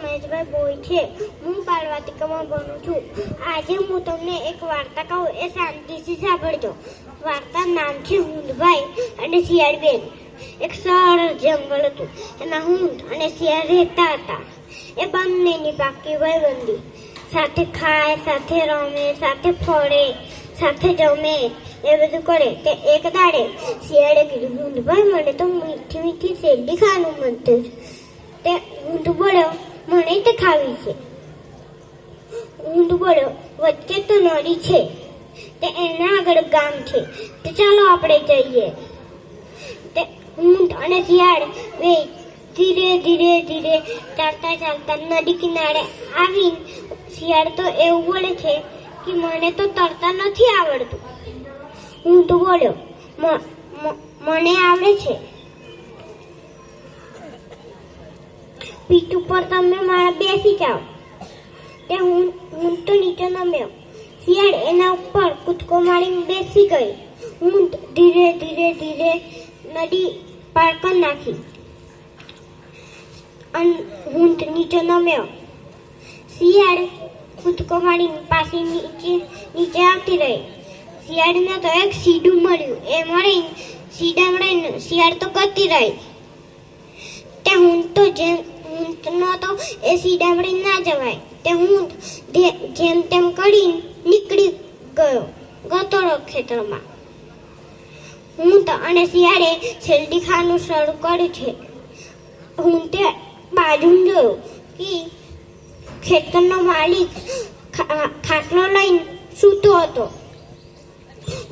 મહેશભાઈ boy છે. હું બાલવાટિકામાં ભણું છું. આજે હું તમને એક વાર્તા કહું, એ શાંતિથી સાંભળજો. વાર્તાનું નામ છે હુંદભાઈ અને શિયાળબેન. એક સરસ જંગલ હતું. એમાં હુંદ અને શિયાળ રહેતા હતા. એ બંનેની પાકી ભાઈબંધી. સાથે ખાય, સાથે રમે, સાથે ફરે, સાથે જમે, એ બધું કરે. તે એક દાડે શિયાળે કીધું, હુંદભાઈ મને તો મીઠી મીઠી શેરડી ખાવાનું મન થયું છે. તે ઊંટ બોલ્યો, મને તે ખાવી છે. ઊંટ બોલ્યો, વચ્ચે તો નદી છે, તે એના આગળ ગામ છે, તો ચાલો આપણે જઈએ. તે ઊંટ અને શિયાળ બે ધીરે ધીરે ધીરે ચાલતા ચાલતા નદી કિનારે આવી. શિયાળ તો એવું બોલે છે કે મને તો તરતા નથી આવડતું. ઊંટ બોલ્યો, મને આવડે છે. પીઠ ઉપર તમે મારા બેસી જાઓ. તે ઊંટ તો નીચે નમ્યો. શિયાળ એના ઉપર કૂદકો મારીને બેસી ગઈ. ઊંટ ધીરે ધીરે ધીરે નદી પાર કરી નાખી અને ઊંટ નીચે નમ્યો. શિયાળ કૂદકો મારીને પાછી નીચે આવતી રહી. શિયાળને તો એક સીડું મળ્યું. એ મળીને સીડા મળીને શિયાળ તો કરતી રહી. તે ઊંટ તો ઊંટનો તો એ સીડા મળીને ના જવાય. તે ઊંટ જેમ તેમ કરીને નીકળી ગયો ખેતરમાં. ઊંટ અને શિયાળે શેરડી ખાવાનું શરૂ કર્યું છે. ઊંટે બાજુમાં જોયું કે ખેતરનો માલિક ખાટલો લઈને સૂતો હતો.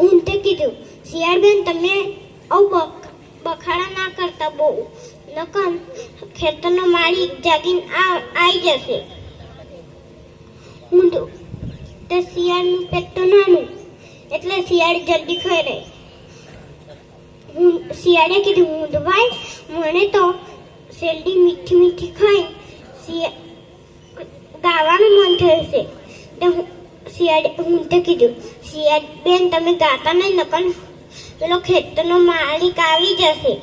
ઊંટે કીધું, શિયાળબેન તમે આવું બખાડા ના કરતા બહુ, નકર ખેતરનો માલિક જાગીને આવી જશે. ઊંટ તે શિયાળનું પેટ તો નાનું, એટલે શિયાળ જલ્દી ખાઈ રહી. શિયાળે કીધું, ઊંધભાઈ મને તો શેરડી મીઠી મીઠી ખાઈ ગાવાનું મન થયું છે. શિયાળે ઊંટે કીધું, શિયાળ બેન તમે ગાતા નહીં, નકર પેલો ખેતરનો માલિક આવી જશે.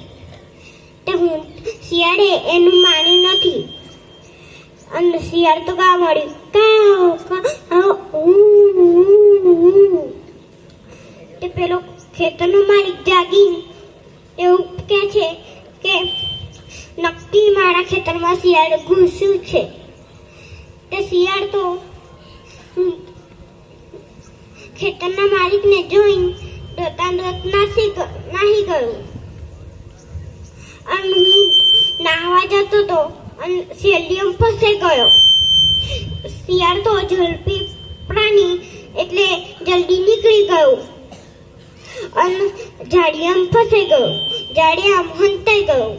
તે શિયાળે એનું માન્યું નથી અને શિયાળ તો ગા મળ્યું. તે પેલો ખેતરનો માલિક જાગીને એવું કહે છે કે નક્કી મારા ખેતરમાં શિયાળ ઘૂસ્યું છે. તે શિયાળ તો ખેતરના માલિકને જોઈને દોત નાહી ગયું. અને હું નાહવા જતો હતો અને શેરડીમાં ફસાઈ ગયો. શિયાળ તો ઝડપી પ્રાણી એટલે જલ્દી નીકળી ગયું અને ઝાડિયામાં ફસાઈ ગયું. ઝાડિયામાં હંતાઈ ગયું.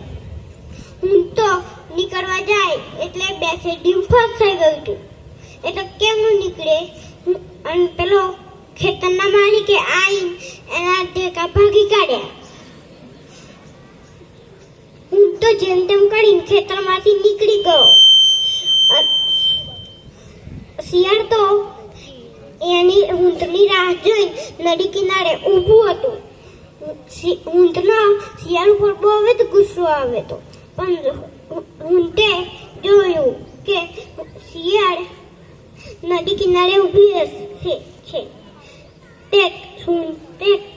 હું તો નીકળવા જાય એટલે બે શેરડીમાં ફસાઈ ગયું હતું. એટલે કેમનું નીકળે? અને પેલો ખેતરના માલિકે આવીને એના ટેકા ભાગી કાઢ્યા. હું તો જેમ તેમ કરીને ખેતરમાંથી નીકળી ગયો. શિયાળ તો એની ઊંટની રાહ જોઈ નદી કિનારે ઊભું હતું. ઊંટનો શિયાળ ઉપર બહુ જ ગુસ્સો આવે તો, પણ ઊંટે જોયું કે શિયાળ નદી કિનારે ઊભી છે. તે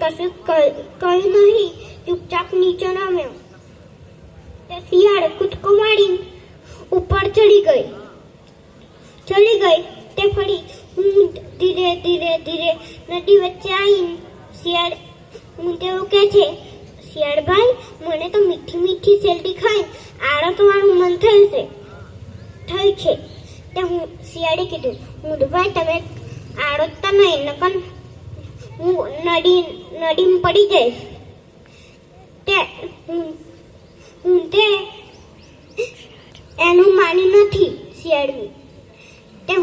કશું કહ્યું નહીં, ચૂપચાપ નીચે નમ્યો. તે શિયાળ કૂદકો મારીને ઉપર ચડી ગઈ. તે ફરી ઊંટ ધીરે ધીરે ધીરે નદી વચ્ચે આવીને શિયાળ ઊંટ એવું કહે છે, શિયાળભાઈ મને તો મીઠી મીઠી શેરડી ખાઈને આળો થવાનું મન થયું છે. તે શિયાળે કીધું, ઊંટભાઈ તમે આળોતા નહીં, નકર હું નદીમાં પડી જઈશ. તે ઊંટે એનું માન્યું નથી શિયાળનું. તે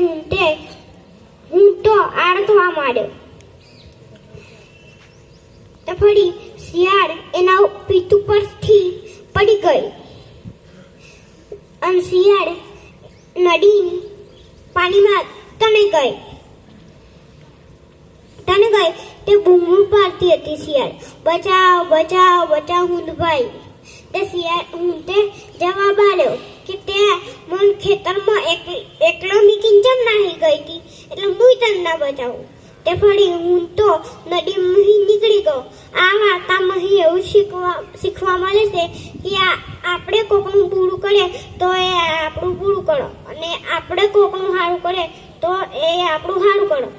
ઊંટો આળથવા માંડ્યો. તો ફરી શિયાળ એના પીઠ ઉપરથી પડી ગઈ અને શિયાળ નદી પાણીમાં તણાઈ ગઈ. તે બૂમો પાડતી હતી શિયાળ, બચાવ બચાવ બચાવ ઊંટભાઈ. તે ઊંટે જવાબ આપ્યો, કે તે મન ખેતરમાં એકલો મીકીને જેમ નાહી ગઈ હતી એટલે હું તને ના બચાવું. તે ફરી હું તો નદીમાં નીકળી ગયો. આ વાર્તામાં એવું શીખવા મળે છે કે આપણે કોકનું બુરું કરીએ તો એ આપણું બુરું કરો, અને આપણે કોકનું સારું કરીએ તો એ આપણું સારું કરો.